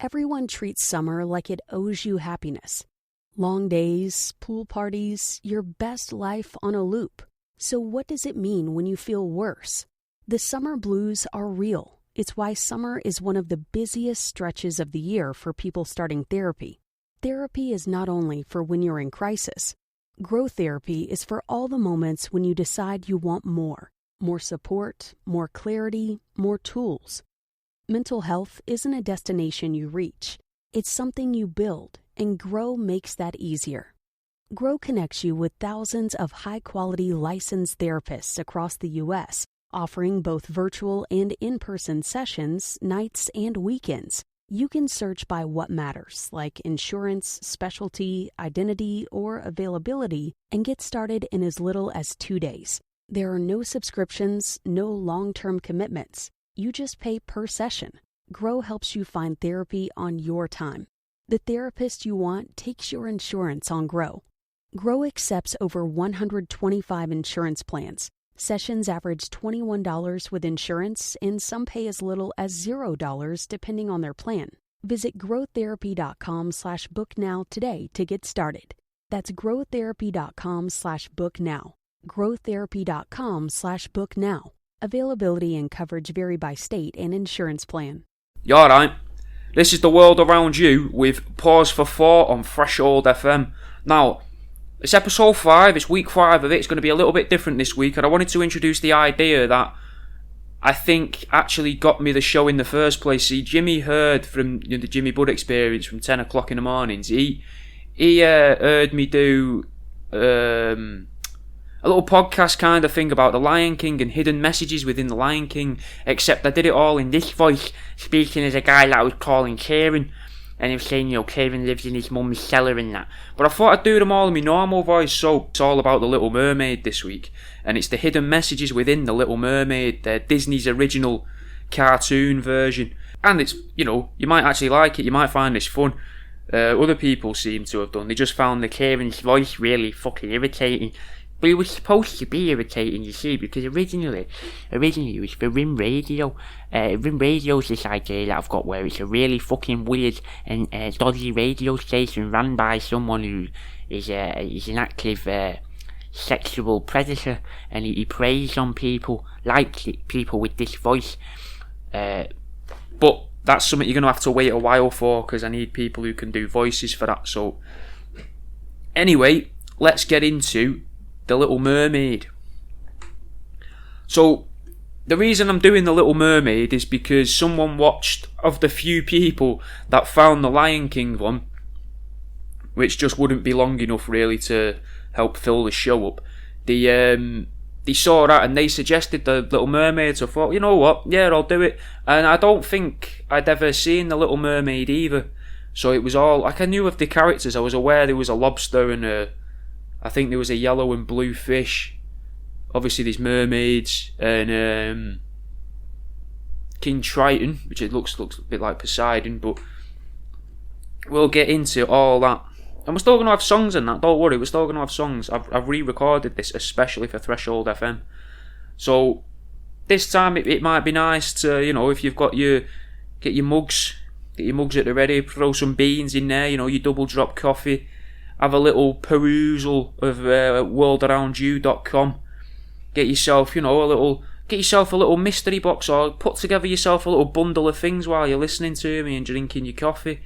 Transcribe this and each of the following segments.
Everyone treats summer like it owes you happiness. Long days, pool parties, your best life on a loop. So what does it mean when you feel worse? The summer blues are real. It's why summer is one of the busiest stretches of the year for people starting therapy. Therapy is not only for when you're in crisis. Grow therapy is for all the moments when you decide you want more. More support, more clarity, more tools. Mental health isn't a destination you reach. It's something you build, and Grow makes that easier. Grow connects you with thousands of high-quality licensed therapists across the U.S., offering both virtual and in-person sessions, nights and weekends. You can search by what matters, like insurance, specialty, identity, or availability, and get started in as little as 2 days. There are no subscriptions, no long-term commitments. You just pay per session. Grow helps you find therapy on your time. The therapist you want takes your insurance on Grow. Grow accepts over 125 insurance plans. Sessions average $21 with insurance, and some pay as little as $0 depending on their plan. Visit growtherapy.com/book now today to get started. That's growtherapy.com/book now. growtherapy.com/book now. Availability and coverage vary by state and insurance plan. You alright? This is The World Around You with Pause for Thought on Threshold FM. Now, it's episode 5, it's week 5 of it. It's going to be a little bit different this week, and I wanted to introduce the idea that I think actually got me the show in the first place. See, Jimmy heard from the Jimmy Budd Experience from 10 o'clock in the mornings. He heard me do a little podcast kind of thing about the Lion King and hidden messages within the Lion King, except I did it all in this voice, speaking as a guy that I was calling Kieran, and he was saying, Kieran lives in his mum's cellar and that. But I thought I'd do them all in my normal voice, so it's all about the Little Mermaid this week, and it's the hidden messages within the Little Mermaid, Disney's original cartoon version. And it's, you might actually like it, you might find this fun. Other people seem to have done. They just found the Kieran's voice really fucking irritating. But it was supposed to be irritating, you see, because originally it was for Rim Radio. Rim Radio's this idea that I've got where it's a really fucking weird and dodgy radio station run by someone who is an active sexual predator, and he preys on people, like people with this voice. But that's something you're going to have to wait a while for, because I need people who can do voices for that. So, anyway, let's get into The Little Mermaid. So, the reason I'm doing The Little Mermaid is because someone watched, of the few people that found the Lion King one, which just wouldn't be long enough really to help fill the show up. They saw that and they suggested The Little Mermaid, so I thought, you know what, yeah, I'll do it. And I don't think I'd ever seen The Little Mermaid either. So it was all, like, I knew of the characters. I was aware there was a lobster and I think there was a yellow and blue fish. Obviously there's mermaids and King Triton, which it looks a bit like Poseidon, but we'll get into all that. And we're still going to have songs in that, don't worry, we're still going to have songs. I've re-recorded this especially for Threshold FM. So this time it might be nice to, if you've got get your mugs at the ready, throw some beans in there, your double drop coffee. Have a little perusal of worldaroundyou.com. Get yourself, a little mystery box, or put together yourself a little bundle of things while you're listening to me and drinking your coffee,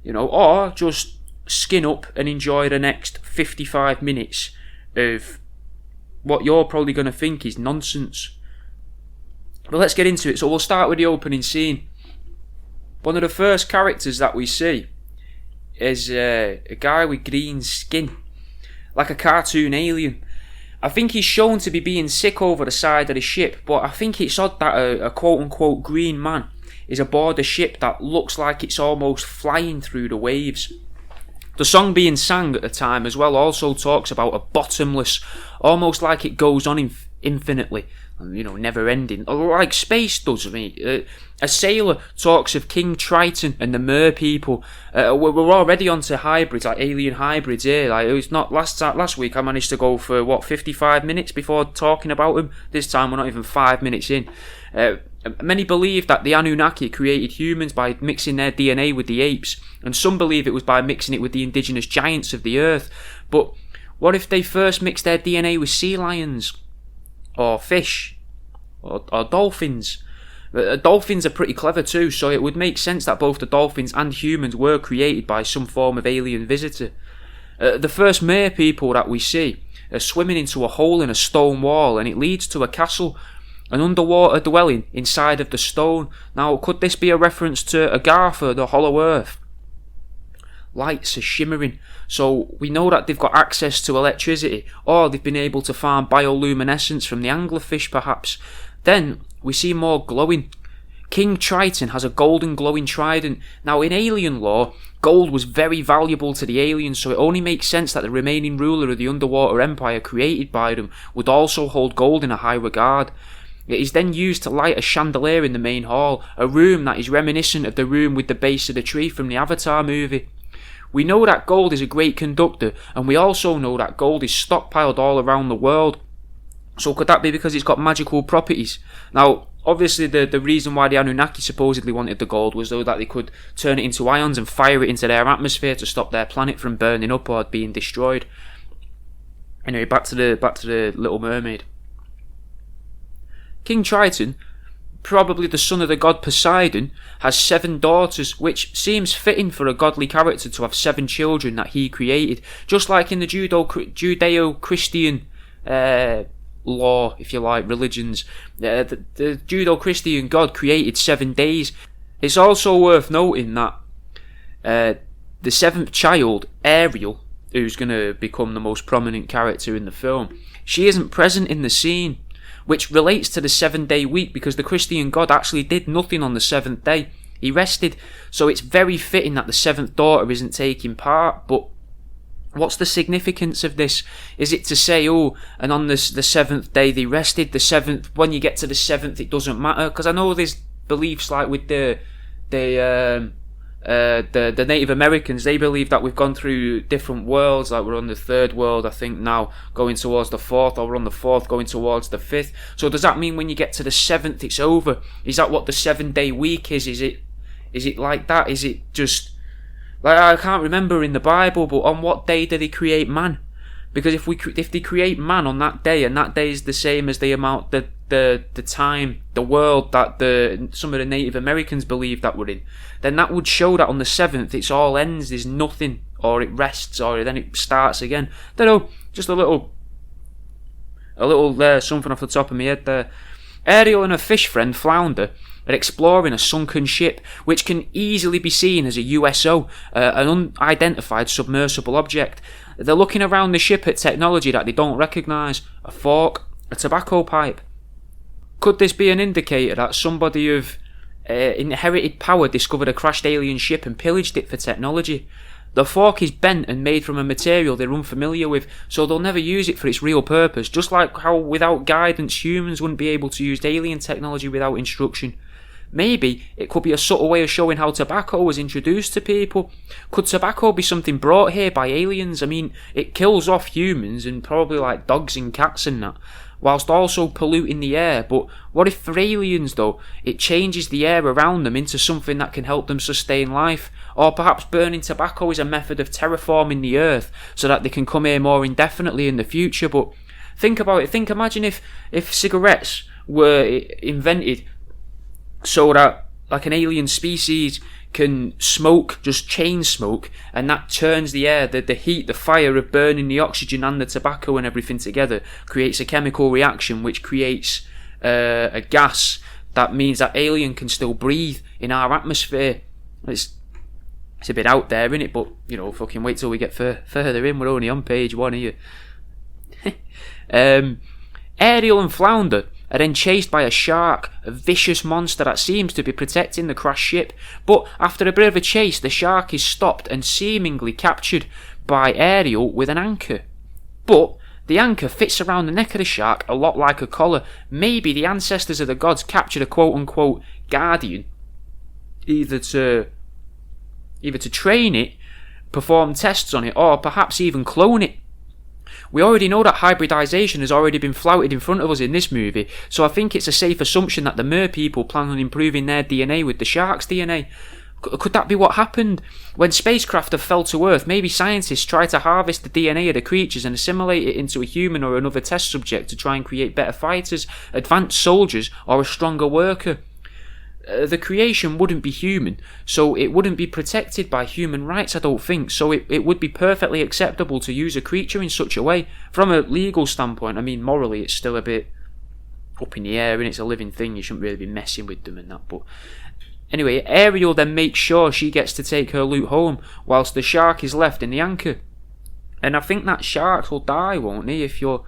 or just skin up and enjoy the next 55 minutes of what you're probably going to think is nonsense. But let's get into it. So we'll start with the opening scene. One of the first characters that we see is a guy with green skin, like a cartoon alien. I think he's shown to be being sick over the side of the ship, but I think it's odd that a quote-unquote green man is aboard a ship that looks like it's almost flying through the waves. The song being sang at the time as well also talks about a bottomless, almost like it goes on infinitely, never ending, like space does. A sailor talks of King Triton and the mer people. We're already onto hybrids, like alien hybrids here. Like, it was not last week I managed to go for 55 minutes before talking about them. This time we're not even 5 minutes in. Many believe that the Anunnaki created humans by mixing their DNA with the apes, and some believe it was by mixing it with the indigenous giants of the earth. But what if they first mixed their DNA with sea lions, or fish, or dolphins? Dolphins are pretty clever too, so it would make sense that both the dolphins and humans were created by some form of alien visitor. The first mer people that we see are swimming into a hole in a stone wall, and it leads to a castle, an underwater dwelling inside of the stone. Now, could this be a reference to Agartha, the Hollow Earth? Lights are shimmering, so we know that they've got access to electricity, or they've been able to farm bioluminescence from the anglerfish perhaps. Then we see more glowing. King Triton has a golden glowing trident. Now, in alien lore, gold was very valuable to the aliens, so it only makes sense that the remaining ruler of the underwater empire created by them would also hold gold in a high regard. It is then used to light a chandelier in the main hall, a room that is reminiscent of the room with the base of the tree from the Avatar movie. We know that gold is a great conductor, and we also know that gold is stockpiled all around the world. So could that be because it's got magical properties? Now, obviously the reason why the Anunnaki supposedly wanted the gold was so that they could turn it into ions and fire it into their atmosphere to stop their planet from burning up or being destroyed. Anyway, back to the Little Mermaid. King Triton, probably the son of the god Poseidon, has 7 daughters, which seems fitting for a godly character to have 7 children that he created, just like in the Judeo-Christian law, if you like, religions. The Judeo-Christian god created 7 days. It's also worth noting that the 7th child, Ariel, who's going to become the most prominent character in the film, she isn't present in the scene, which relates to the 7-day week, because the Christian god actually did nothing on the 7th day. He rested, so it's very fitting that the 7th daughter isn't taking part. But what's the significance of this? Is it to say, and on the 7th day they rested, the 7th, when you get to the 7th it doesn't matter? Because I know there's beliefs like with the Native Americans, they believe that we've gone through different worlds, like we're on the 3rd world, I think now, going towards the 4th, or we're on the 4th going towards the 5th. So does that mean when you get to the 7th it's over? Is that what the 7-day week is? Is it like that? Is it just, like, I can't remember in the Bible, but on what day did he create man? Because if they create man on that day, and that day is the same as the amount, the time, the world that some of the Native Americans believe that we're in, then that would show that on the 7th it's all ends, there's nothing, or it rests, or then it starts again. Don't know, just a little something off the top of my head there. Ariel and her fish friend Flounder are exploring a sunken ship, which can easily be seen as a USO, an unidentified submersible object. They're looking around the ship at technology that they don't recognise: a fork, a tobacco pipe. Could this be an indicator that somebody of inherited power discovered a crashed alien ship and pillaged it for technology? The fork is bent and made from a material they're unfamiliar with, so they'll never use it for its real purpose, just like how without guidance humans wouldn't be able to use alien technology without instruction. Maybe it could be a subtle way of showing how tobacco was introduced to people. Could tobacco be something brought here by aliens? I mean, it kills off humans and probably like dogs and cats and that, whilst also polluting the air. But what if for aliens though, it changes the air around them into something that can help them sustain life? Or perhaps burning tobacco is a method of terraforming the earth so that they can come here more indefinitely in the future. But think about it, imagine if cigarettes were invented so that like an alien species can smoke, just chain smoke, and that turns the air, the heat, the fire of burning the oxygen and the tobacco and everything together creates a chemical reaction which creates a gas that means that alien can still breathe in our atmosphere. It's a bit out there, innit? But, you know, fucking wait till we get further in. We're only on page 1 here. Ariel and Flounder are then chased by a shark, a vicious monster that seems to be protecting the crashed ship. But after a bit of a chase, the shark is stopped and seemingly captured by Ariel with an anchor. But the anchor fits around the neck of the shark a lot like a collar. Maybe the ancestors of the gods captured a quote-unquote guardian, either to train it, perform tests on it, or perhaps even clone it. We already know that hybridization has already been flouted in front of us in this movie, so I think it's a safe assumption that the mer people plan on improving their DNA with the shark's DNA. Could that be what happened? When spacecraft have fell to Earth, maybe scientists try to harvest the DNA of the creatures and assimilate it into a human or another test subject to try and create better fighters, advanced soldiers, or a stronger worker. The creation wouldn't be human, so it wouldn't be protected by human rights, I don't think, so it would be perfectly acceptable to use a creature in such a way. From a legal standpoint, I mean, morally it's still a bit up in the air and it's a living thing, you shouldn't really be messing with them and that, but... Anyway, Ariel then makes sure she gets to take her loot home, whilst the shark is left in the anchor. And I think that shark will die, won't he, if you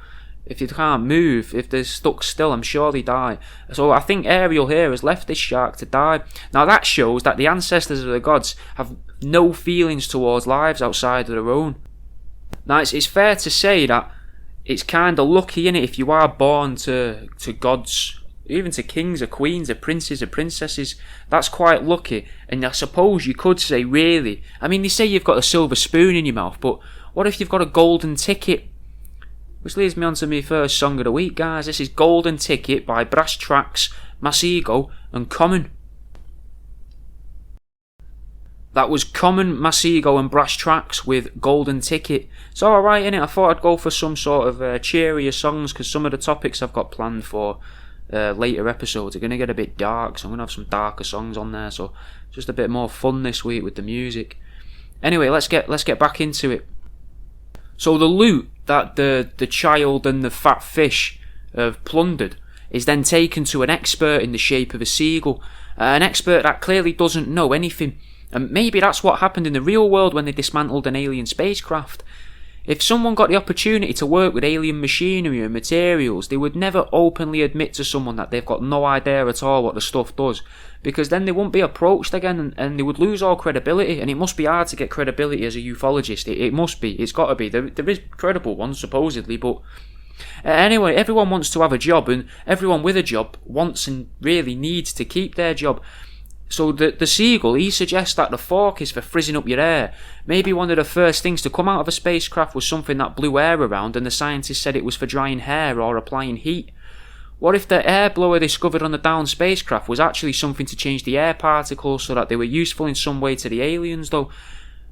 can't move, if they're stuck still, I'm sure they die. So I think Ariel here has left this shark to die. Now that shows that the ancestors of the gods have no feelings towards lives outside of their own. Now it's fair to say that it's kind of lucky, innit, if you are born to gods, even to kings or queens or princes or princesses. That's quite lucky. And I suppose you could say, really, I mean, they say you've got a silver spoon in your mouth, but what if you've got a golden ticket? Which leads me on to my first song of the week, guys. This is Golden Ticket by Brass Tracks, Masego and Common. That was Common, Masego and Brass Tracks with Golden Ticket. It's alright, innit? I thought I'd go for some sort of cheerier songs, because some of the topics I've got planned for later episodes are going to get a bit dark, so I'm going to have some darker songs on there, so just a bit more fun this week with the music. Anyway, let's get back into it. So the loot that the child and the fat fish have plundered is then taken to an expert in the shape of a seagull, an expert that clearly doesn't know anything, and maybe that's what happened in the real world when they dismantled an alien spacecraft. If someone got the opportunity to work with alien machinery and materials, they would never openly admit to someone that they've got no idea at all what the stuff does, because then they wouldn't be approached again and they would lose all credibility, and it must be hard to get credibility as a ufologist. It must be, it's got to be. There is credible ones, supposedly, but anyway, everyone wants to have a job, and everyone with a job wants and really needs to keep their job. So the seagull, he suggests that the fork is for frizzing up your hair. Maybe one of the first things to come out of a spacecraft was something that blew air around, and the scientists said it was for drying hair or applying heat. What if the air blower discovered on the downed spacecraft was actually something to change the air particles so that they were useful in some way to the aliens, though?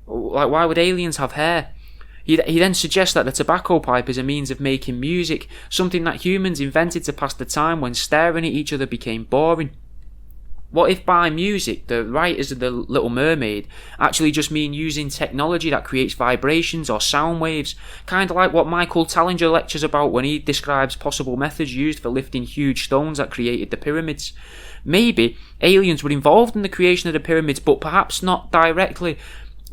Like, why would aliens have hair? He then suggests that the tobacco pipe is a means of making music, something that humans invented to pass the time when staring at each other became boring. What if by music, the writers of the Little Mermaid actually just mean using technology that creates vibrations or sound waves, kind of like what Michael Tallinger lectures about when he describes possible methods used for lifting huge stones that created the pyramids? Maybe aliens were involved in the creation of the pyramids, but perhaps not directly.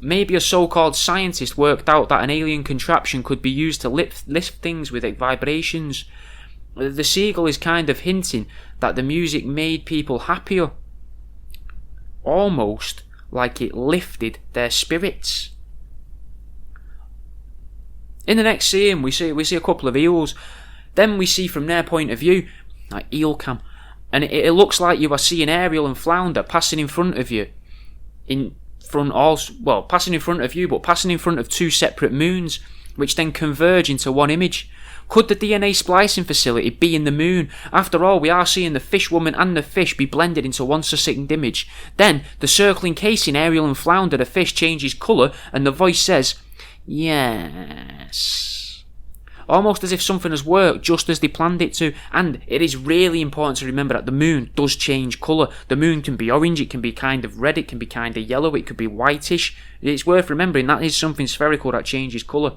Maybe a so-called scientist worked out that an alien contraption could be used to lift things with vibrations. The seagull is kind of hinting that the music made people happier. Almost like it lifted their spirits. In the next scene, we see a couple of eels. Then we see from their point of view, like eel cam, and it looks like you are seeing Ariel and Flounder passing in front of you, passing in front of you, but passing in front of two separate moons, which then converge into one image. Could the DNA splicing facility be in the moon? After all, we are seeing the fish woman and the fish be blended into one succinct image. Then, the circle encasing Ariel and Flounder, the fish changes colour, and the voice says, "Yes." Almost as if something has worked just as they planned it to. And it is really important to remember that the moon does change colour. The moon can be orange, it can be kind of red, it can be kind of yellow, it could be whitish. It's worth remembering that is something spherical that changes colour.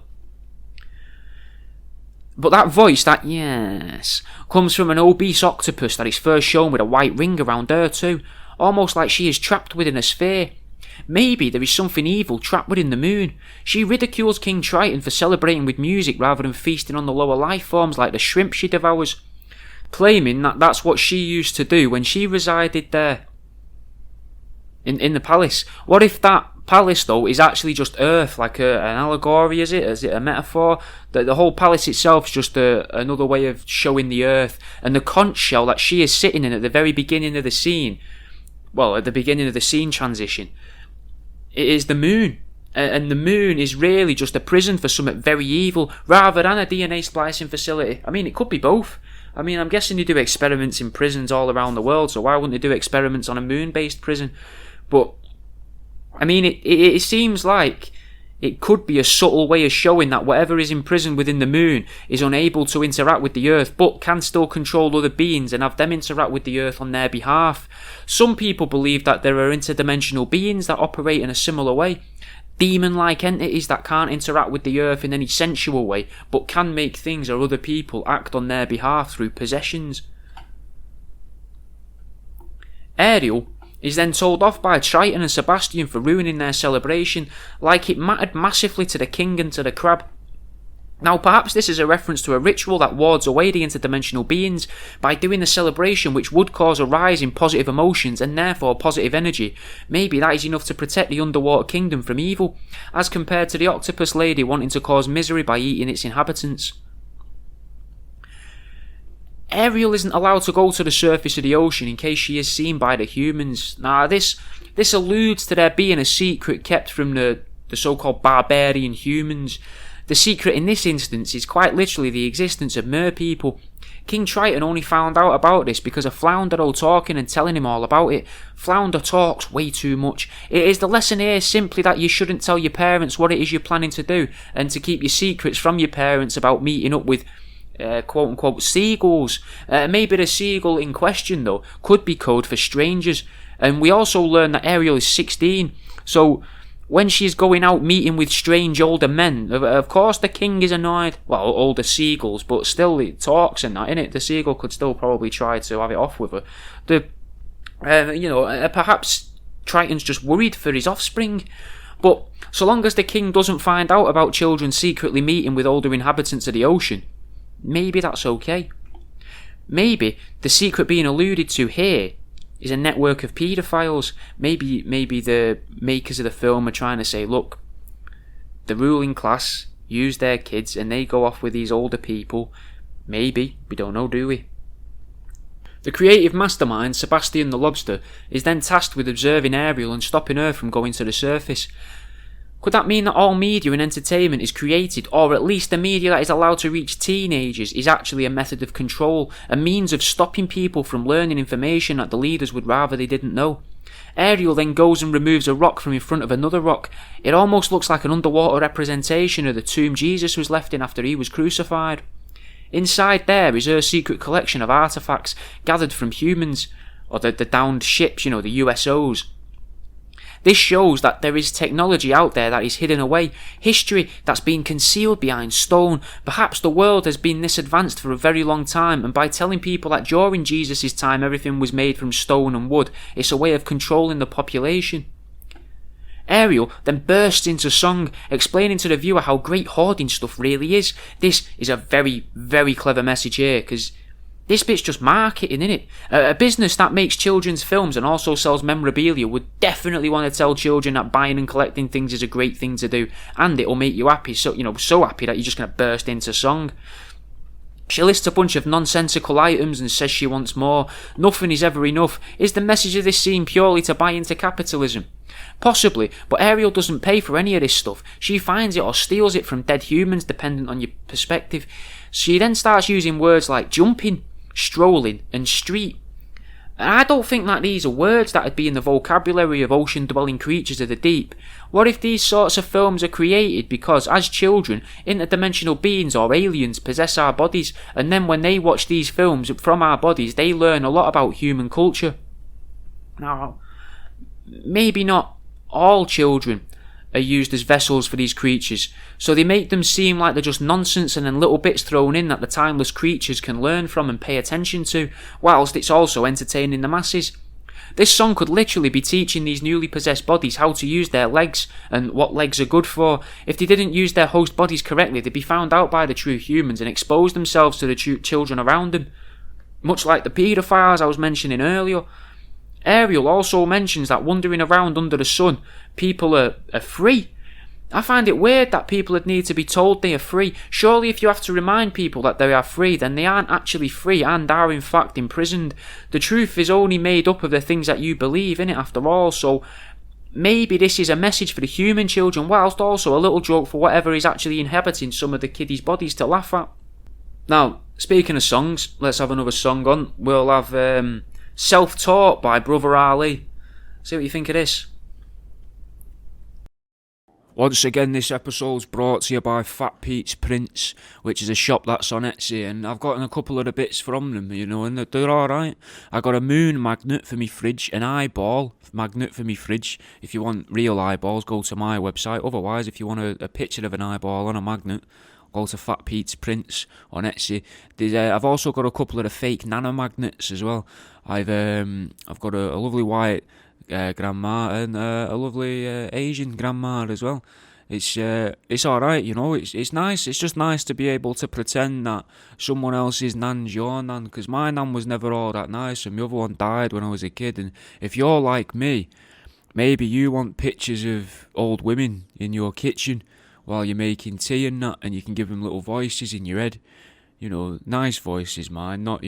But that voice, that yes, comes from an obese octopus that is first shown with a white ring around her too, almost like she is trapped within a sphere. Maybe there is something evil trapped within the moon. She ridicules King Triton for celebrating with music rather than feasting on the lower life forms like the shrimp she devours, claiming that that's what she used to do when she resided there in the palace. What if that palace, though, is actually just Earth, like an allegory, is it? Is it a metaphor? The whole palace itself is just another way of showing the Earth, and the conch shell that she is sitting in at the very beginning of the scene, well, at the beginning of the scene transition, it is the moon. And the moon is really just a prison for something very evil, rather than a DNA splicing facility. I mean, it could be both. I mean, I'm guessing they do experiments in prisons all around the world, so why wouldn't they do experiments on a moon-based prison? But, I mean, it seems like it could be a subtle way of showing that whatever is imprisoned within the moon is unable to interact with the Earth, but can still control other beings and have them interact with the Earth on their behalf. Some people believe that there are interdimensional beings that operate in a similar way. Demon-like entities that can't interact with the Earth in any sensual way, but can make things or other people act on their behalf through possessions. Ariel is then told off by Triton and Sebastian for ruining their celebration, like it mattered massively to the king and to the crab. Now, perhaps this is a reference to a ritual that wards away the interdimensional beings by doing the celebration, which would cause a rise in positive emotions and therefore positive energy. Maybe that is enough to protect the underwater kingdom from evil, as compared to the octopus lady wanting to cause misery by eating its inhabitants. Ariel isn't allowed to go to the surface of the ocean in case she is seen by the humans. Now, this alludes to there being a secret kept from the so-called barbarian humans. The secret in this instance is quite literally the existence of merpeople. King Triton only found out about this because of Flounder talking and telling him all about it. Flounder talks way too much. It is the lesson here simply that you shouldn't tell your parents what it is you're planning to do, and to keep your secrets from your parents about meeting up with quote-unquote seagulls. Maybe the seagull in question, though, could be code for strangers. And we also learn that Ariel is 16, so when she's going out meeting with strange older men, of course the king is annoyed. Well, older seagulls, but still it talks and that, innit? The seagull could still probably try to have it off with her. Perhaps Triton's just worried for his offspring. But so long as the king doesn't find out about children secretly meeting with older inhabitants of the ocean, maybe that's okay. Maybe the secret being alluded to here is a network of paedophiles. Maybe the makers of the film are trying to say, look, the ruling class use their kids and they go off with these older people. Maybe, we don't know, do we? The creative mastermind, Sebastian the Lobster, is then tasked with observing Ariel and stopping her from going to the surface. Could that mean that all media and entertainment is created, or at least the media that is allowed to reach teenagers is actually a method of control, a means of stopping people from learning information that the leaders would rather they didn't know? Ariel then goes and removes a rock from in front of another rock. It almost looks like an underwater representation of the tomb Jesus was left in after he was crucified. Inside there is her secret collection of artifacts gathered from humans, or the downed ships, the USOs. This shows that there is technology out there that is hidden away, history that's been concealed behind stone. Perhaps the world has been this advanced for a very long time, and by telling people that during Jesus' time everything was made from stone and wood, it's a way of controlling the population. Ariel then bursts into song, explaining to the viewer how great hoarding stuff really is. This is a very, very clever message here, because this bit's just marketing, innit? A business that makes children's films and also sells memorabilia would definitely want to tell children that buying and collecting things is a great thing to do, and it'll make you happy, so happy that you're just going to burst into song. She lists a bunch of nonsensical items and says she wants more. Nothing is ever enough. Is the message of this scene purely to buy into capitalism? Possibly, but Ariel doesn't pay for any of this stuff. She finds it or steals it from dead humans, dependent on your perspective. She then starts using words like jumping, strolling and street. And I don't think that these are words that would be in the vocabulary of ocean-dwelling creatures of the deep. What if these sorts of films are created because, as children, interdimensional beings or aliens possess our bodies, and then when they watch these films from our bodies, they learn a lot about human culture? Now, maybe not all children are used as vessels for these creatures, so they make them seem like they're just nonsense and then little bits thrown in that the timeless creatures can learn from and pay attention to, whilst it's also entertaining the masses. This song could literally be teaching these newly possessed bodies how to use their legs and what legs are good for. If they didn't use their host bodies correctly, they'd be found out by the true humans and expose themselves to the true children around them, much like the paedophiles I was mentioning earlier. Ariel also mentions that wandering around under the sun, people are free. I find it weird that people would need to be told they are free. Surely if you have to remind people that they are free, then they aren't actually free and are in fact imprisoned. The truth is only made up of the things that you believe in it after all, so maybe this is a message for the human children, whilst also a little joke for whatever is actually inhabiting some of the kiddies' bodies to laugh at. Now, speaking of songs, let's have another song on. We'll have Self-Taught by Brother Ali. See what you think of this. Once again, this episode's brought to you by Fat Pete's Prints, which is a shop that's on Etsy, and I've gotten a couple of the bits from them, and they're alright. I got a moon magnet for me fridge, an eyeball magnet for me fridge. If you want real eyeballs, go to my website. Otherwise, if you want a picture of an eyeball on a magnet, go to Fat Pete's Prints on Etsy. I've also got a couple of the fake nanomagnets as well. I've got a lovely white grandma and a lovely Asian grandma as well. It's alright, it's nice. It's just nice to be able to pretend that someone else's nan's your nan, because my nan was never all that nice and my other one died when I was a kid. And if you're like me, maybe you want pictures of old women in your kitchen while you're making tea and that, and you can give them little voices in your head. Nice voices, man, not,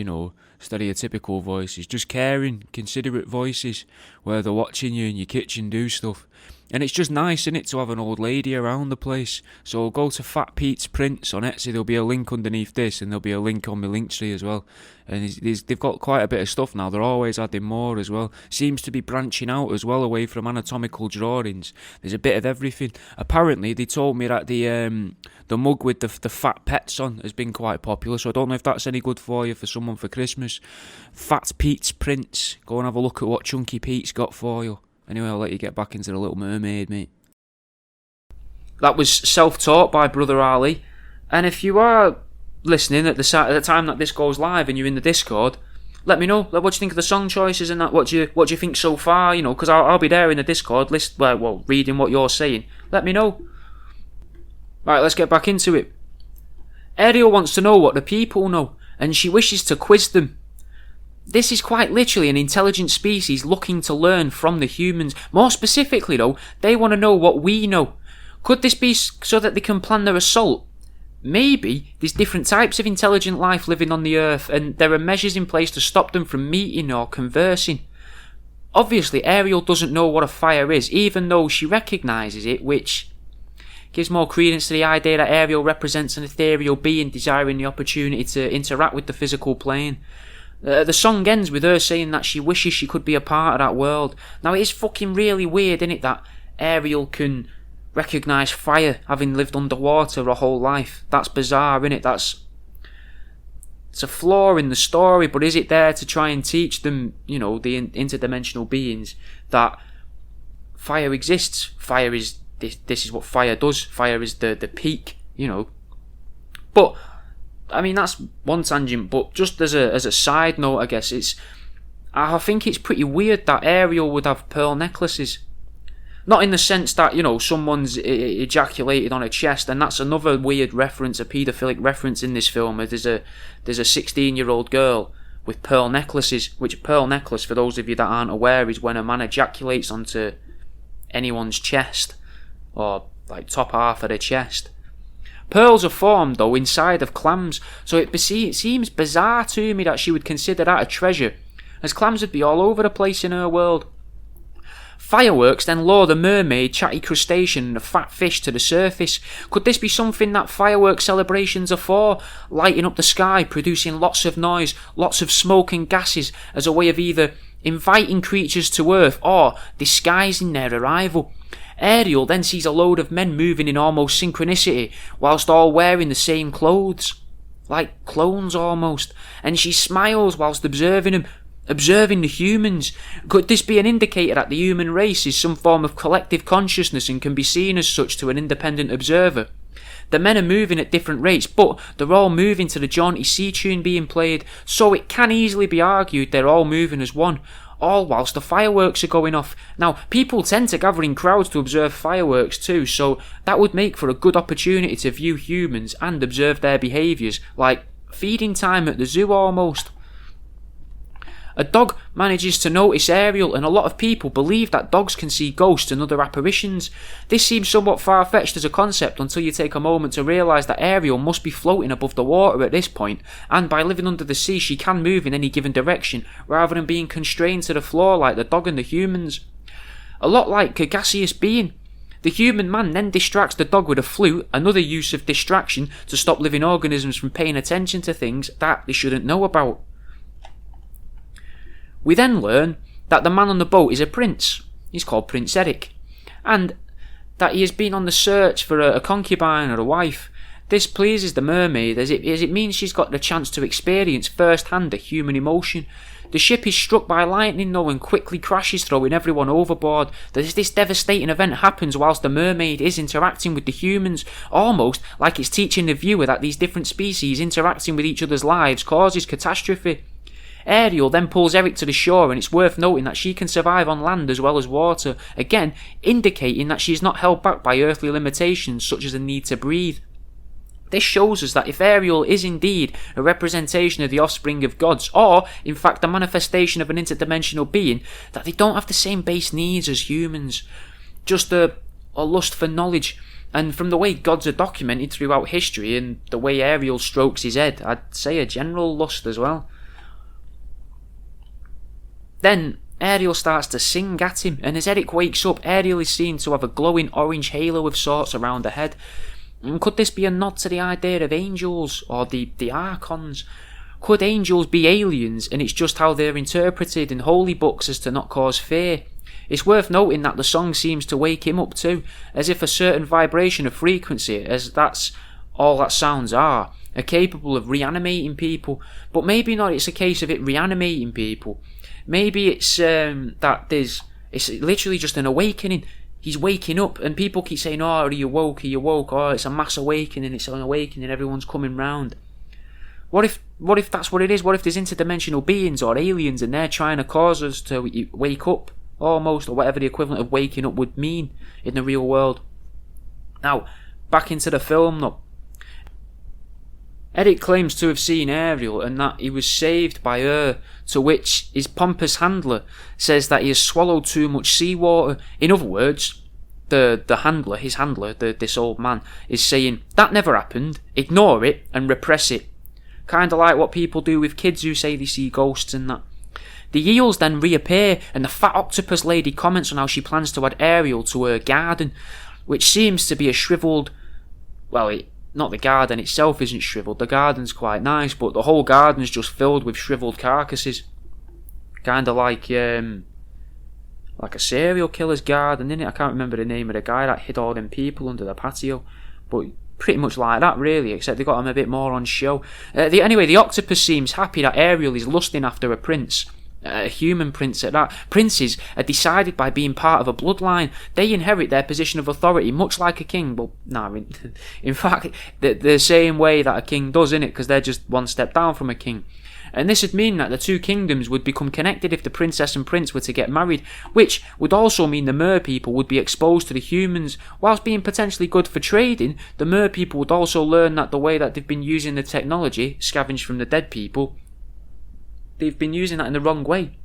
stereotypical voices, just caring, considerate voices, where they're watching you in your kitchen do stuff. And it's just nice, innit, to have an old lady around the place. So go to Fat Pete's Prints on Etsy. There'll be a link underneath this, and there'll be a link on my Linktree as well. And they've got quite a bit of stuff now. They're always adding more as well. Seems to be branching out as well, away from anatomical drawings. There's a bit of everything. Apparently, they told me that the mug with the fat pets on has been quite popular, so I don't know if that's any good for you for someone for Christmas. Fat Pete's Prints. Go and have a look at what Chunky Pete's got for you. Anyway, I'll let you get back into the Little Mermaid, mate. That was Self-Taught by Brother Ali. And if you are listening at the time that this goes live and you're in the Discord, let me know. What do you think of the song choices and that? What do you think so far? Because I'll be there in the Discord, reading what you're saying. Let me know. Right, let's get back into it. Ariel wants to know what the people know, and she wishes to quiz them. This is quite literally an intelligent species looking to learn from the humans. More specifically, though, they want to know what we know. Could this be so that they can plan their assault? Maybe there's different types of intelligent life living on the Earth, and there are measures in place to stop them from meeting or conversing. Obviously, Ariel doesn't know what a fire is, even though she recognises it, which gives more credence to the idea that Ariel represents an ethereal being desiring the opportunity to interact with the physical plane. The song ends with her saying that she wishes she could be a part of that world. Now, it is fucking really weird, isn't it, that Ariel can recognise fire, having lived underwater her whole life. That's bizarre, isn't it? It's a flaw in the story, but is it there to try and teach them, the interdimensional beings, that fire exists? Fire is, this is what fire does. Fire is the peak, But I mean, that's one tangent, but just as a side note, I guess I think it's pretty weird that Ariel would have pearl necklaces. Not in the sense that, someone's ejaculated on her chest, and that's another weird reference, a paedophilic reference in this film. There's a 16-year-old girl with pearl necklaces, which a pearl necklace, for those of you that aren't aware, is when a man ejaculates onto anyone's chest, or like top half of their chest. Pearls are formed, though, inside of clams, so it seems bizarre to me that she would consider that a treasure, as clams would be all over the place in her world. Fireworks then lure the mermaid, chatty crustacean and a fat fish to the surface. Could this be something that fireworks celebrations are for? Lighting up the sky, producing lots of noise, lots of smoke and gases, as a way of either inviting creatures to Earth or disguising their arrival. Ariel then sees a load of men moving in almost synchronicity, whilst all wearing the same clothes, like clones almost, and she smiles whilst observing the humans. Could this be an indicator that the human race is some form of collective consciousness and can be seen as such to an independent observer? The men are moving at different rates, but they're all moving to the jaunty sea tune being played, so it can easily be argued they're all moving as one, all whilst the fireworks are going off. Now, people tend to gather in crowds to observe fireworks too, so that would make for a good opportunity to view humans and observe their behaviours, like feeding time at the zoo almost. A dog manages to notice Ariel, and a lot of people believe that dogs can see ghosts and other apparitions. This seems somewhat far-fetched as a concept until you take a moment to realise that Ariel must be floating above the water at this point, and by living under the sea she can move in any given direction, rather than being constrained to the floor like the dog and the humans. a lot like a gaseous being. The human man then distracts the dog with a flute, another use of distraction to stop living organisms from paying attention to things that they shouldn't know about. We then learn that the man on the boat is a prince. He's called Prince Eric, and that he has been on the search for a concubine or a wife. This pleases the mermaid as it means she's got the chance to experience firsthand a human emotion. The ship is struck by lightning though and quickly crashes, throwing everyone overboard. This devastating event happens whilst the mermaid is interacting with the humans, almost like it's teaching the viewer that these different species interacting with each other's lives causes catastrophe. Ariel then pulls Eric to the shore, and it's worth noting that she can survive on land as well as water, again indicating that she is not held back by earthly limitations such as the need to breathe. This shows us that if Ariel is indeed a representation of the offspring of gods, or in fact a manifestation of an interdimensional being, that they don't have the same base needs as humans, just a lust for knowledge. And from the way gods are documented throughout history and the way Ariel strokes his head, I'd say a general lust as well. Then Ariel starts to sing at him, and as Eric wakes up, Ariel is seen to have a glowing orange halo of sorts around her head. Could this be a nod to the idea of angels, or the archons? Could angels be aliens, and it's just how they're interpreted in holy books as to not cause fear? It's worth noting that the song seems to wake him up too, as if a certain vibration of frequency, as that's all that sounds are capable of reanimating people. But maybe not it's a case of it reanimating people. Maybe it's that it's literally just an awakening. He's waking up, and people keep saying, "Oh, are you woke? Are you woke? Oh, it's a mass awakening. It's an awakening. Everyone's coming round." What if that's what it is? What if there's interdimensional beings or aliens, and they're trying to cause us to wake up, almost, or whatever the equivalent of waking up would mean in the real world? Now, back into the film, though. Eric claims to have seen Ariel and that he was saved by her, to which his pompous handler says that he has swallowed too much seawater. In other words, his handler, this old man, is saying, that never happened, ignore it and repress it. Kinda like what people do with kids who say they see ghosts and that. The eels then reappear, and the fat octopus lady comments on how she plans to add Ariel to her garden, which seems to be a shriveled... Not the garden itself isn't shriveled, the garden's quite nice, but the whole garden's just filled with shriveled carcasses. Kinda like a serial killer's garden, innit? I can't remember the name of the guy that hid all them people under the patio, but pretty much like that really, except they got him a bit more on show. Anyway, the octopus seems happy that Ariel is lusting after a prince. A human prince at that. Princes are decided by being part of a bloodline. They inherit their position of authority, much like a king. Well, in fact, the same way that a king does, innit? Because they're just one step down from a king. And this would mean that the two kingdoms would become connected if the princess and prince were to get married, which would also mean the mer people would be exposed to the humans. Whilst being potentially good for trading, the mer people would also learn that the way that they've been using the technology, scavenged from the dead people, they've been using that in the wrong way.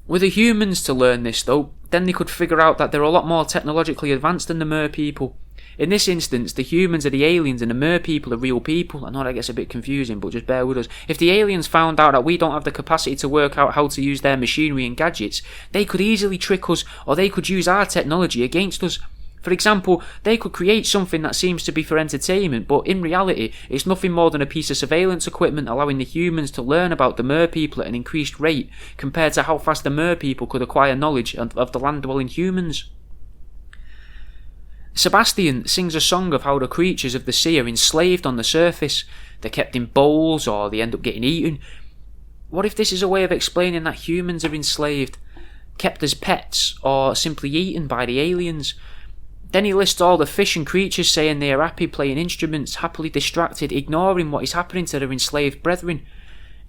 Were the humans to learn this though, then they could figure out that they're a lot more technologically advanced than the mer people. In this instance, the humans are the aliens and the mer people are real people. I know that gets a bit confusing, but just bear with us. If the aliens found out that we don't have the capacity to work out how to use their machinery and gadgets, they could easily trick us, or they could use our technology against us. For example, they could create something that seems to be for entertainment, but in reality, it's nothing more than a piece of surveillance equipment allowing the humans to learn about the mer people at an increased rate compared to how fast the mer people could acquire knowledge of the land-dwelling humans. Sebastian sings a song of how the creatures of the sea are enslaved on the surface. They're kept in bowls, or they end up getting eaten. What if this is a way of explaining that humans are enslaved, kept as pets, or simply eaten by the aliens? Then he lists all the fish and creatures saying they are happy playing instruments, happily distracted, ignoring what is happening to their enslaved brethren.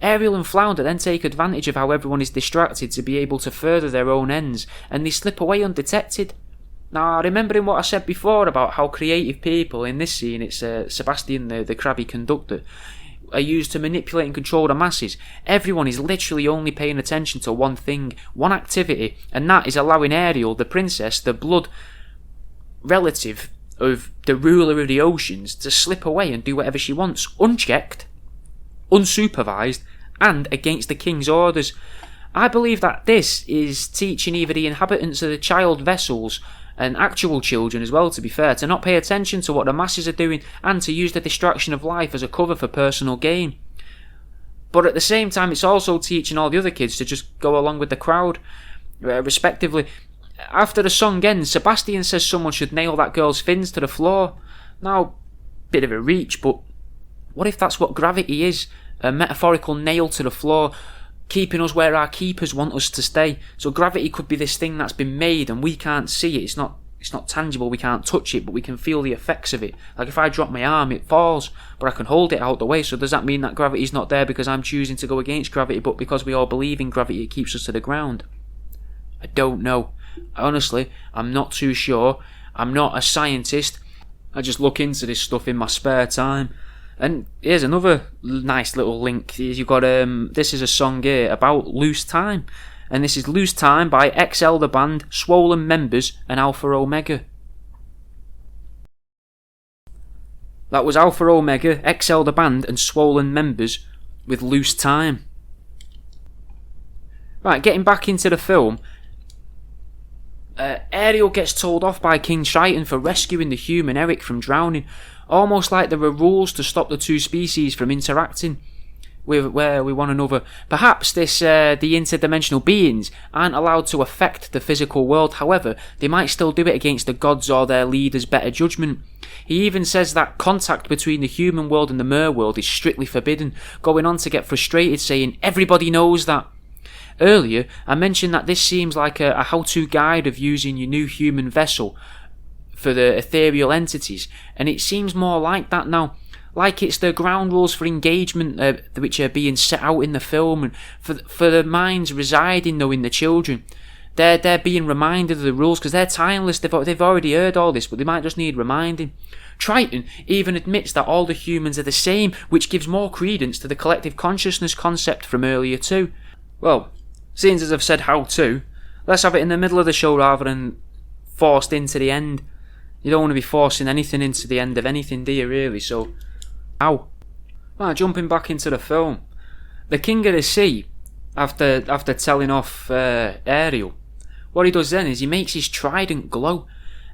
Ariel and Flounder then take advantage of how everyone is distracted to be able to further their own ends, and they slip away undetected. Now, remembering what I said before about how creative people, in this scene it's Sebastian, the crabby conductor, are used to manipulate and control the masses, everyone is literally only paying attention to one thing, one activity, and that is allowing Ariel, the princess, the blood relative of the ruler of the oceans, to slip away and do whatever she wants, unchecked, unsupervised, and against the king's orders. I believe that this is teaching either the inhabitants of the child vessels and actual children as well, to be fair, to not pay attention to what the masses are doing and to use the distraction of life as a cover for personal gain. But at the same time, it's also teaching all the other kids to just go along with the crowd, respectively. After the song ends, Sebastian says someone should nail that girl's fins to the floor. Now, bit of a reach, but what if that's what gravity is? A metaphorical nail to the floor, keeping us where our keepers want us to stay. So gravity could be this thing that's been made and we can't see it. It's not tangible, we can't touch it, but we can feel the effects of it. Like if I drop my arm, it falls, but I can hold it out the way. So does that mean that gravity's not there because I'm choosing to go against gravity, but because we all believe in gravity, it keeps us to the ground? I don't know. Honestly, I'm not too sure. I'm not a scientist. I just look into this stuff in my spare time. And here's another nice little link. You've got this is a song here about Loose Time. And this is Loose Time by XL the Band, Swollen Members and Alpha Omega. That was Alpha Omega, XL the Band and Swollen Members with Loose Time. Right, getting back into the film. Ariel gets told off by King Triton for rescuing the human Eric from drowning, almost like there were rules to stop the two species from interacting with one another. Perhaps the interdimensional beings aren't allowed to affect the physical world, however, they might still do it against the gods or their leaders' better judgment. He even says that contact between the human world and the mer world is strictly forbidden, going on to get frustrated, saying, "Everybody knows that." Earlier, I mentioned that this seems like a how-to guide of using your new human vessel for the ethereal entities, and it seems more like that now. Like it's the ground rules for engagement which are being set out in the film, and for the minds residing though in the children. They're being reminded of the rules because they're timeless. They've already heard all this, but they might just need reminding. Triton even admits that all the humans are the same, which gives more credence to the collective consciousness concept from earlier too. Well, seeing as I've said how to, let's have it in the middle of the show rather than forced into the end. You don't want to be forcing anything into the end of anything, do you really? So, how? Right, jumping back into the film. The King of the Sea, after telling off Ariel, what he does then is he makes his trident glow,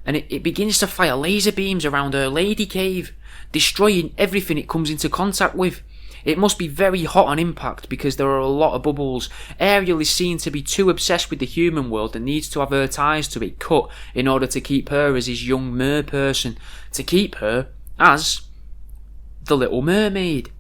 and it begins to fire laser beams around her lady cave, destroying everything it comes into contact with. It must be very hot on impact because there are a lot of bubbles. Ariel is seen to be too obsessed with the human world and needs to have her ties to it cut in order to keep her as his young mer person, to keep her as the Little Mermaid.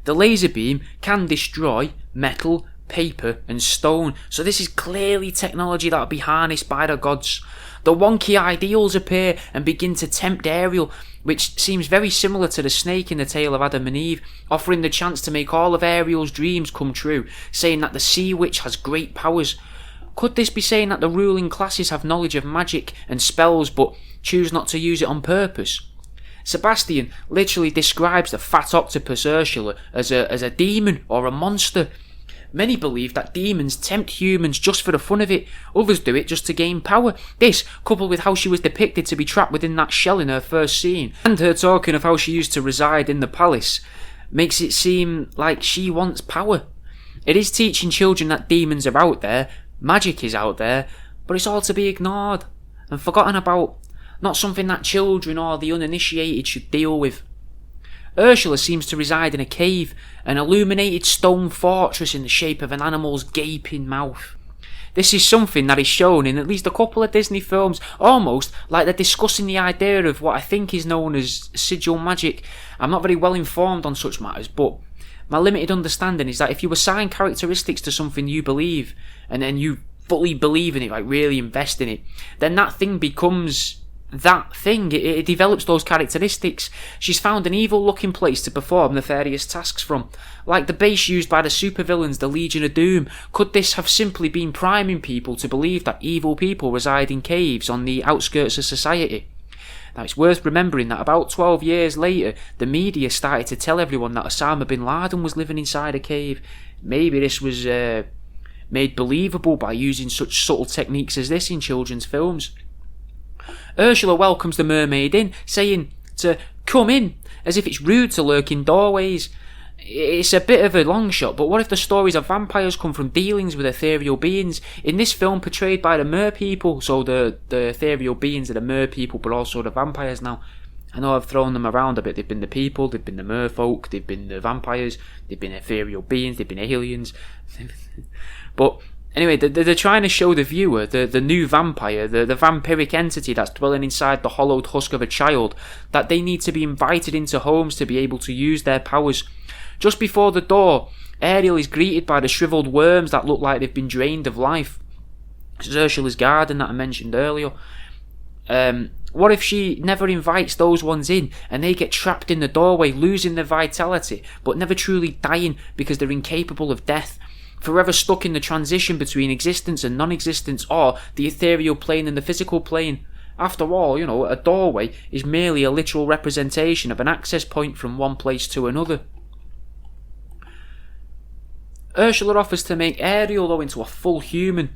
The laser beam can destroy metal, paper and stone, so this is clearly technology that will be harnessed by the gods. The wonky ideals appear and begin to tempt Ariel, which seems very similar to the snake in the tale of Adam and Eve, offering the chance to make all of Ariel's dreams come true, saying that the sea witch has great powers. Could this be saying that the ruling classes have knowledge of magic and spells but choose not to use it on purpose? Sebastian literally describes the fat octopus Ursula as a demon or a monster. Many believe that demons tempt humans just for the fun of it, others do it just to gain power. This, coupled with how she was depicted to be trapped within that shell in her first scene, and her talking of how she used to reside in the palace, makes it seem like she wants power. It is teaching children that demons are out there, magic is out there, but it's all to be ignored and forgotten about, not something that children or the uninitiated should deal with. Ursula seems to reside in a cave, an illuminated stone fortress in the shape of an animal's gaping mouth. This is something that is shown in at least a couple of Disney films, almost like they're discussing the idea of what I think is known as sigil magic. I'm not very well informed on such matters, but my limited understanding is that if you assign characteristics to something you believe, and then you fully believe in it, like really invest in it, then that thing becomes that thing. It develops those characteristics. She's found an evil looking place to perform nefarious tasks from, like the base used by the supervillains, the Legion of Doom. Could this have simply been priming people to believe that evil people reside in caves on the outskirts of society? Now it's worth remembering that about 12 years later, the media started to tell everyone that Osama bin Laden was living inside a cave. Maybe this was made believable by using such subtle techniques as this in children's films. Ursula welcomes the mermaid in, saying to come in, as if it's rude to lurk in doorways. it's a bit of a long shot, but what if the stories of vampires come from dealings with ethereal beings? In this film portrayed by the mer people, so the ethereal beings are the mer people, but also the vampires now. I know I've thrown them around a bit. They've been the people, they've been the merfolk, they've been the vampires, they've been ethereal beings, they've been aliens. But anyway, they're trying to show the viewer, the new vampire, the vampiric entity that's dwelling inside the hollowed husk of a child, that they need to be invited into homes to be able to use their powers. Just before the door, Ariel is greeted by the shriveled worms that look like they've been drained of life. This is Ursula's garden that I mentioned earlier. What if she never invites those ones in and they get trapped in the doorway, losing their vitality, but never truly dying because they're incapable of death, forever stuck in the transition between existence and non-existence, or the ethereal plane and the physical plane? After all, a doorway is merely a literal representation of an access point from one place to another. Ursula offers to make Ariel, though, into a full human.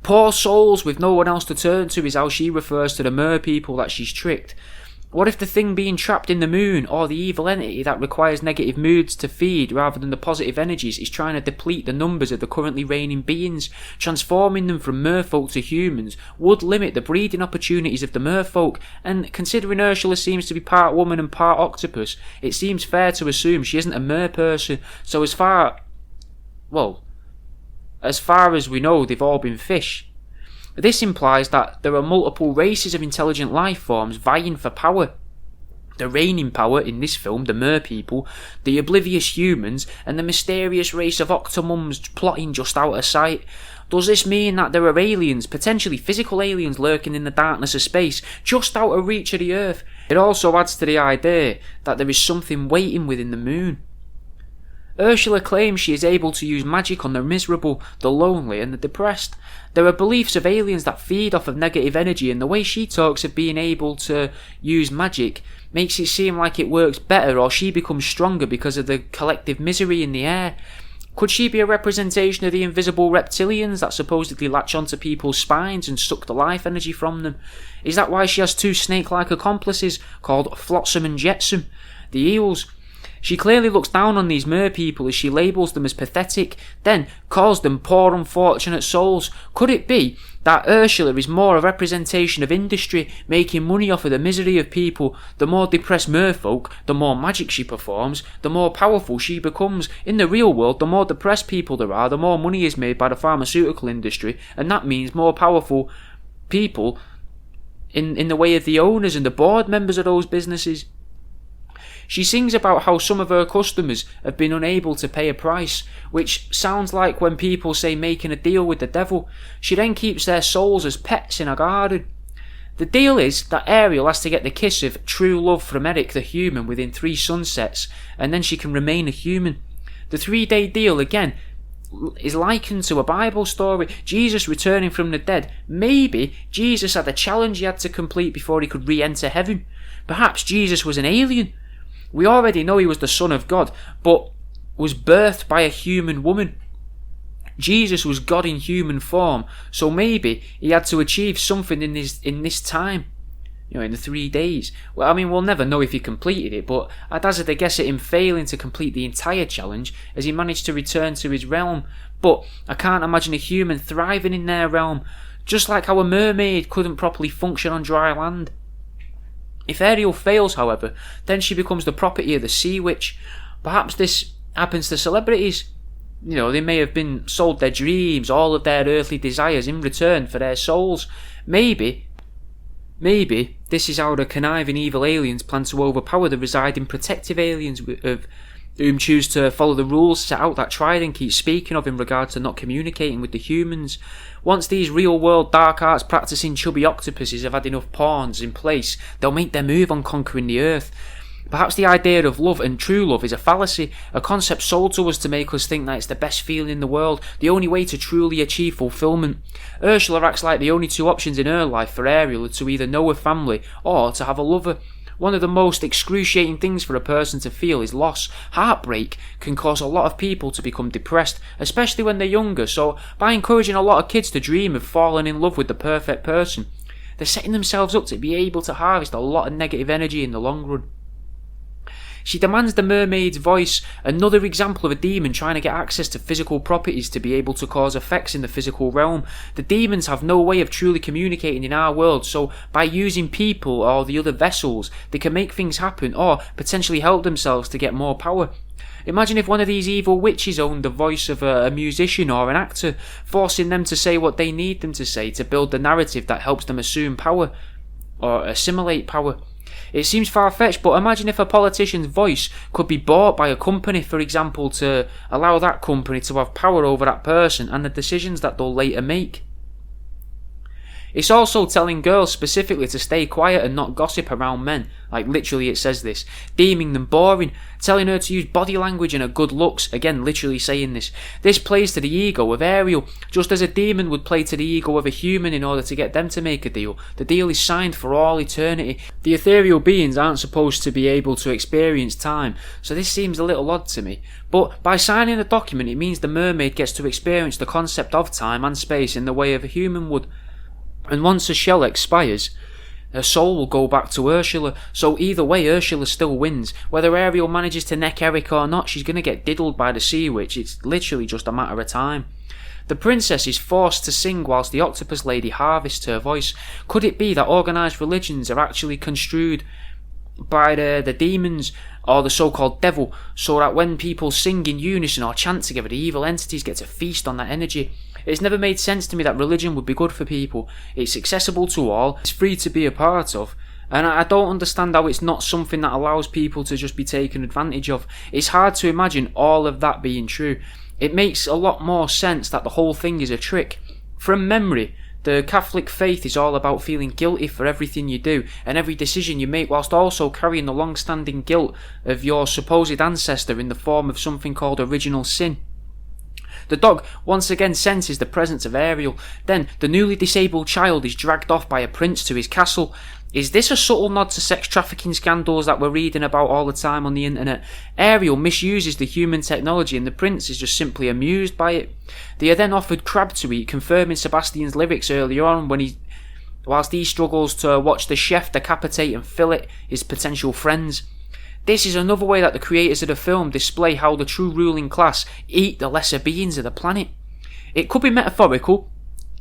Poor souls with no one else to turn to is how she refers to the mer people that she's tricked. What if the thing being trapped in the moon, or the evil entity that requires negative moods to feed rather than the positive energies, is trying to deplete the numbers of the currently reigning beings? Transforming them from merfolk to humans would limit the breeding opportunities of the merfolk, and considering Ursula seems to be part woman and part octopus, it seems fair to assume she isn't a mer person, so as far as we know, they've all been fish. This implies that there are multiple races of intelligent life forms vying for power. The reigning power in this film, the mer people, the oblivious humans, and the mysterious race of octomums plotting just out of sight. Does this mean that there are aliens, potentially physical aliens, lurking in the darkness of space, just out of reach of the Earth? It also adds to the idea that there is something waiting within the moon. Ursula claims she is able to use magic on the miserable, the lonely, and the depressed. There are beliefs of aliens that feed off of negative energy, and the way she talks of being able to use magic makes it seem like it works better, or she becomes stronger because of the collective misery in the air. Could she be a representation of the invisible reptilians that supposedly latch onto people's spines and suck the life energy from them? Is that why she has two snake-like accomplices called Flotsam and Jetsam, the eels? She clearly looks down on these mer people as she labels them as pathetic, then calls them poor unfortunate souls. Could it be that Ursula is more a representation of industry, making money off of the misery of people? The more depressed merfolk, the more magic she performs, the more powerful she becomes. In the real world, the more depressed people there are, the more money is made by the pharmaceutical industry, and that means more powerful people in the way of the owners and the board members of those businesses. She sings about how some of her customers have been unable to pay a price, which sounds like when people say making a deal with the devil. She then keeps their souls as pets in a garden. The deal is that Ariel has to get the kiss of true love from Eric the human within 3 sunsets, and then she can remain a human. The 3-day deal, again, is likened to a Bible story, Jesus returning from the dead. Maybe Jesus had a challenge he had to complete before he could re-enter heaven. Perhaps Jesus was an alien. We already know he was the Son of God, but was birthed by a human woman. Jesus was God in human form, so maybe he had to achieve something in this time, in the 3 days. Well, I mean, we'll never know if he completed it, but I'd hazard a guess at him failing to complete the entire challenge, as he managed to return to his realm. But I can't imagine a human thriving in their realm, just like how a mermaid couldn't properly function on dry land. If Ariel fails, however, then she becomes the property of the Sea Witch. Perhaps this happens to celebrities. They may have been sold their dreams, all of their earthly desires in return for their souls. Maybe this is how the conniving evil aliens plan to overpower the residing protective aliens of whom choose to follow the rules set out that Trident keeps speaking of in regards to not communicating with the humans. Once these real-world dark arts practicing chubby octopuses have had enough pawns in place, they'll make their move on conquering the Earth. Perhaps the idea of love and true love is a fallacy, a concept sold to us to make us think that it's the best feeling in the world, the only way to truly achieve fulfillment. Ursula acts like the only 2 options in her life for Ariel are to either know a family or to have a lover. One of the most excruciating things for a person to feel is loss. Heartbreak can cause a lot of people to become depressed, especially when they're younger, so by encouraging a lot of kids to dream of falling in love with the perfect person, they're setting themselves up to be able to harvest a lot of negative energy in the long run. She demands the mermaid's voice, another example of a demon trying to get access to physical properties to be able to cause effects in the physical realm. The demons have no way of truly communicating in our world, so by using people or the other vessels, they can make things happen or potentially help themselves to get more power. Imagine if one of these evil witches owned the voice of a musician or an actor, forcing them to say what they need them to say to build the narrative that helps them assume power or assimilate power. It seems far-fetched, but imagine if a politician's voice could be bought by a company, for example, to allow that company to have power over that person and the decisions that they'll later make. It's also telling girls specifically to stay quiet and not gossip around men, like literally it says this, deeming them boring, telling her to use body language and her good looks, again literally saying this. This plays to the ego of Ariel, just as a demon would play to the ego of a human in order to get them to make a deal. The deal is signed for all eternity. The ethereal beings aren't supposed to be able to experience time, so this seems a little odd to me. But by signing the document, it means the mermaid gets to experience the concept of time and space in the way of a human would. And once her shell expires, her soul will go back to Ursula, so either way Ursula still wins. Whether Ariel manages to neck Eric or not, she's going to get diddled by the sea witch. It's literally just a matter of time. The princess is forced to sing whilst the octopus lady harvests her voice. Could it be that organised religions are actually construed by the demons or the so-called devil, so that when people sing in unison or chant together, the evil entities get to feast on that energy? It's never made sense to me that religion would be good for people. It's accessible to all, it's free to be a part of, and I don't understand how it's not something that allows people to just be taken advantage of. It's hard to imagine all of that being true. It makes a lot more sense that the whole thing is a trick. From memory, the Catholic faith is all about feeling guilty for everything you do and every decision you make, whilst also carrying the long-standing guilt of your supposed ancestor in the form of something called original sin. The dog once again senses the presence of Ariel. Then the newly disabled child is dragged off by a prince to his castle. Is this a subtle nod to sex trafficking scandals that we're reading about all the time on the internet? Ariel misuses the human technology and the prince is just simply amused by it. They are then offered crab to eat, confirming Sebastian's lyrics earlier on whilst he struggles to watch the chef decapitate and fillet his potential friends. This is another way that the creators of the film display how the true ruling class eat the lesser beings of the planet. It could be metaphorical,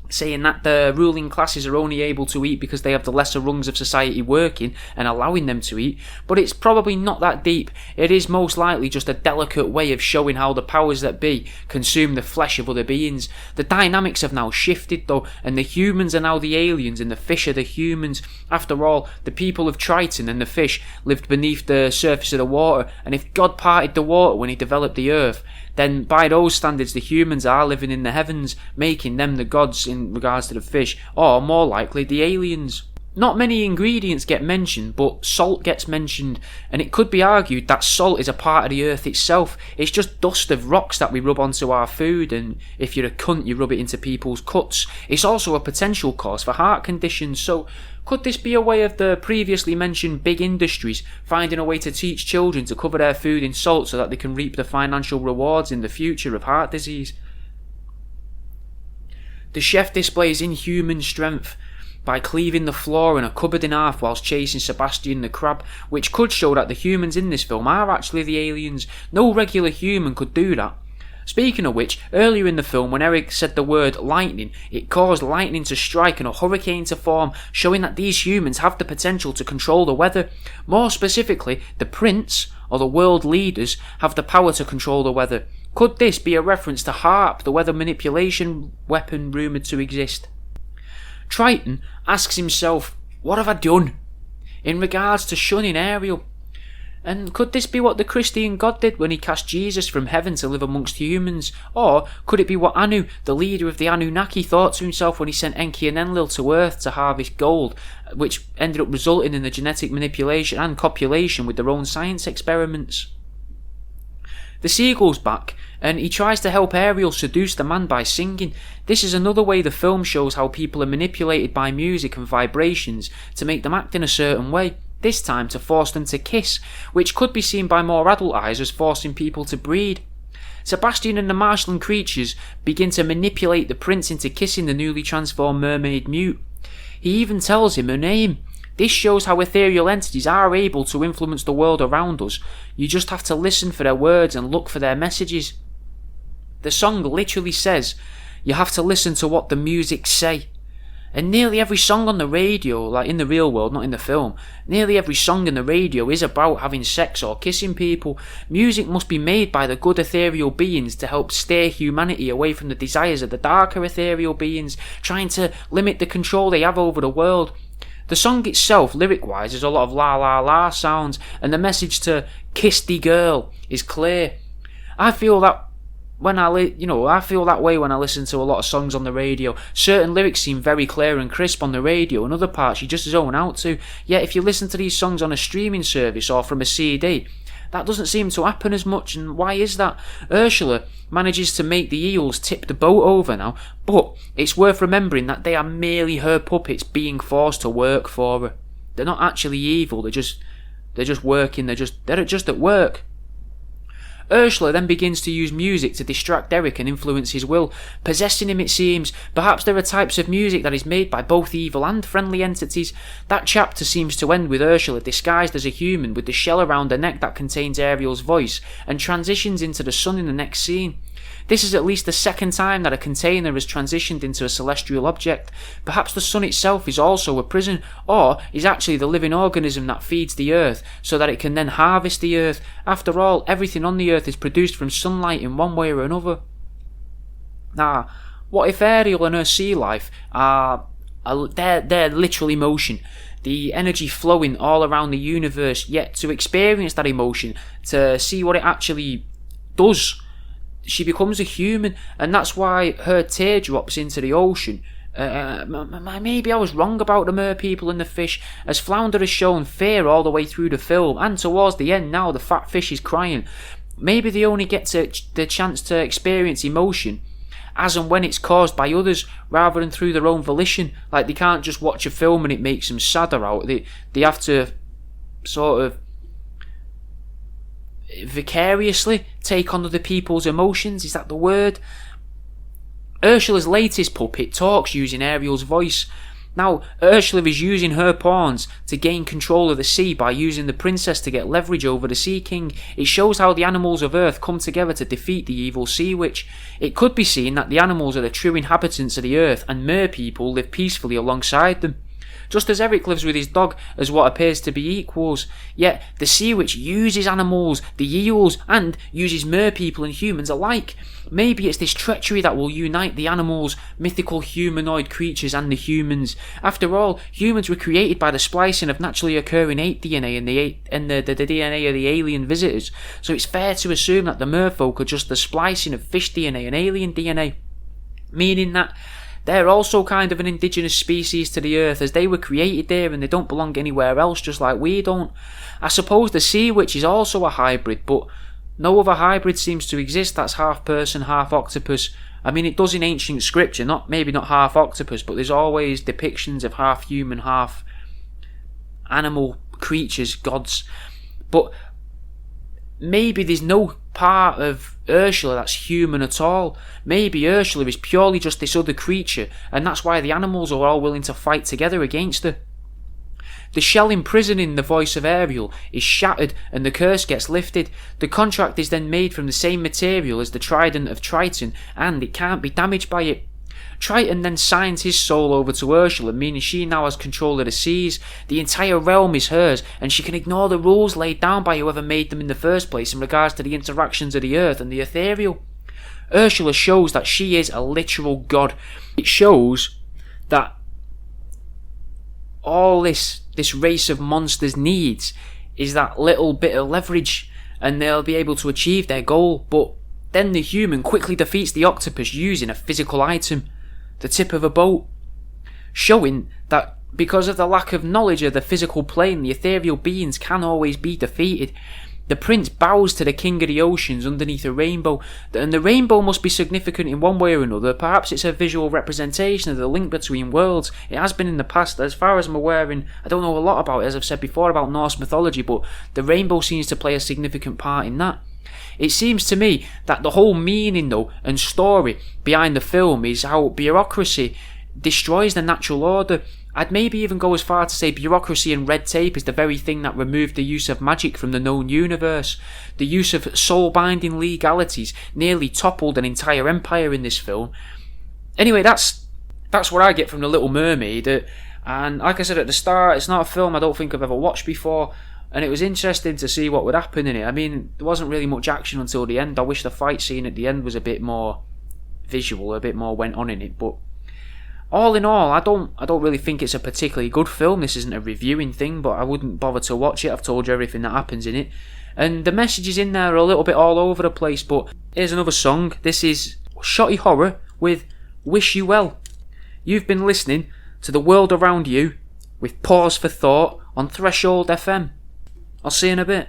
saying that the ruling classes are only able to eat because they have the lesser rungs of society working and allowing them to eat, but it's probably not that deep. It is most likely just a delicate way of showing how the powers that be consume the flesh of other beings. The dynamics have now shifted though, and the humans are now the aliens and the fish are the humans. After all, the people of Triton and the fish lived beneath the surface of the water, and if God parted the water when he developed the earth, then by those standards the humans are living in the heavens, making them the gods in regards to the fish, or more likely the aliens. Not many ingredients get mentioned, but salt gets mentioned, and it could be argued that salt is a part of the earth itself. It's just dust of rocks that we rub onto our food, and if you're a cunt you rub it into people's cuts. It's also a potential cause for heart conditions, so could this be a way of the previously mentioned big industries finding a way to teach children to cover their food in salt so that they can reap the financial rewards in the future of heart disease? The chef displays inhuman strength by cleaving the floor in a cupboard in half whilst chasing Sebastian the crab, which could show that the humans in this film are actually the aliens. No regular human could do that. Speaking of which, earlier in the film when Eric said the word lightning, it caused lightning to strike and a hurricane to form, showing that these humans have the potential to control the weather. More specifically, the prince, or the world leaders, have the power to control the weather. Could this be a reference to HARP, the weather manipulation weapon rumoured to exist? Triton asks himself, what have I done? In regards to shunning Ariel. And could this be what the Christian God did when he cast Jesus from heaven to live amongst humans? Or could it be what Anu, the leader of the Anunnaki, thought to himself when he sent Enki and Enlil to Earth to harvest gold, which ended up resulting in the genetic manipulation and copulation with their own science experiments? The seagull's back, and he tries to help Ariel seduce the man by singing. This is another way the film shows how people are manipulated by music and vibrations to make them act in a certain way, this time to force them to kiss, which could be seen by more adult eyes as forcing people to breed. Sebastian and the marshland creatures begin to manipulate the prince into kissing the newly transformed mermaid mute. He even tells him her name. This shows how ethereal entities are able to influence the world around us. You just have to listen for their words and look for their messages. The song literally says, you have to listen to what the music say. And nearly every song on the radio, like in the real world, not in the film, nearly every song in the radio is about having sex or kissing people. Music must be made by the good ethereal beings to help steer humanity away from the desires of the darker ethereal beings, trying to limit the control they have over the world. The song itself, lyric-wise, is a lot of la la la sounds, and the message to kiss the girl is clear. I feel that I feel that way when I listen to a lot of songs on the radio. Certain lyrics seem very clear and crisp on the radio, and other parts you just zone out to. Yet if you listen to these songs on a streaming service or from a CD, that doesn't seem to happen as much. And why is that? Ursula manages to make the eels tip the boat over now, but it's worth remembering that they are merely her puppets being forced to work for her. They're not actually evil. They're just working. They're just at work. Ursula then begins to use music to distract Eric and influence his will, possessing him it seems. Perhaps there are types of music that is made by both evil and friendly entities. That chapter seems to end with Ursula disguised as a human with the shell around her neck that contains Ariel's voice, and transitions into the sun in the next scene. This is at least the second time that a container has transitioned into a celestial object. Perhaps the sun itself is also a prison, or is actually the living organism that feeds the earth, so that it can then harvest the earth. After all, everything on the earth is produced from sunlight in one way or another. Now, what if Ariel and her sea life are they're literal emotion? The energy flowing all around the universe, yet to experience that emotion, to see what it actually does, she becomes a human, and that's why her tear drops into the ocean. Maybe I was wrong about the merpeople and the fish, as Flounder has shown fear all the way through the film, and towards the end now the fat fish is crying. Maybe they only get the chance to experience emotion as and when it's caused by others, rather than through their own volition. Like, they can't just watch a film and it makes them sadder out. They have to sort of vicariously take on other people's emotions. Is that the word? Ursula's latest puppet talks using Ariel's voice. Now, Ursula is using her pawns to gain control of the sea by using the princess to get leverage over the Sea King. It shows how the animals of Earth come together to defeat the evil Sea Witch. It could be seen that the animals are the true inhabitants of the Earth, and merpeople live peacefully alongside them. Just as Eric lives with his dog as what appears to be equals, yet the Sea Witch uses animals, the eels, and uses merpeople and humans alike. Maybe it's this treachery that will unite the animals, mythical humanoid creatures, and the humans. After all, humans were created by the splicing of naturally occurring ape DNA and the DNA of the alien visitors, so it's fair to assume that the merfolk are just the splicing of fish DNA and alien DNA, meaning that they're also kind of an indigenous species to the earth, as they were created there and they don't belong anywhere else, just like we don't. I suppose the Sea Witch is also a hybrid, but no other hybrid seems to exist that's half person, half octopus. I mean, it does in ancient scripture, maybe not half octopus, but there's always depictions of half human, half animal creatures, gods. But maybe there's no part of Ursula that's human at all. Maybe Ursula is purely just this other creature, and that's why the animals are all willing to fight together against her. The shell imprisoning the voice of Ariel is shattered and the curse gets lifted. The contract is then made from the same material as the trident of Triton, and it can't be damaged by it. Triton then signs his soul over to Ursula, meaning she now has control of the seas. The entire realm is hers, and she can ignore the rules laid down by whoever made them in the first place in regards to the interactions of the earth and the ethereal. Ursula shows that she is a literal god. It shows that all this race of monsters needs is that little bit of leverage, and they'll be able to achieve their goal. But then the human quickly defeats the octopus using a physical item, the tip of a boat, showing that because of the lack of knowledge of the physical plane, the ethereal beings can always be defeated. The prince bows to the king of the oceans underneath a rainbow, and the rainbow must be significant in one way or another. Perhaps it's a visual representation of the link between worlds. It has been in the past, as far as I'm aware, and I don't know a lot about it, as I've said before, about Norse mythology, but the rainbow seems to play a significant part in that. It seems to me that the whole meaning, though, and story behind the film is how bureaucracy destroys the natural order. I'd maybe even go as far to say bureaucracy and red tape is the very thing that removed the use of magic from the known universe. The use of soul-binding legalities nearly toppled an entire empire in this film. Anyway, that's what I get from The Little Mermaid. And like I said at the start, it's not a film I don't think I've ever watched before. And it was interesting to see what would happen in it. I mean, there wasn't really much action until the end. I wish the fight scene at the end was a bit more visual, a bit more went on in it. But all in all, I don't really think it's a particularly good film. This isn't a reviewing thing, but I wouldn't bother to watch it. I've told you everything that happens in it. And the messages in there are a little bit all over the place, but here's another song. This is Shotty Horror with Wish You Well. You've been listening to The World Around You with Pause for Thought on Threshold FM. I'll see you in a bit.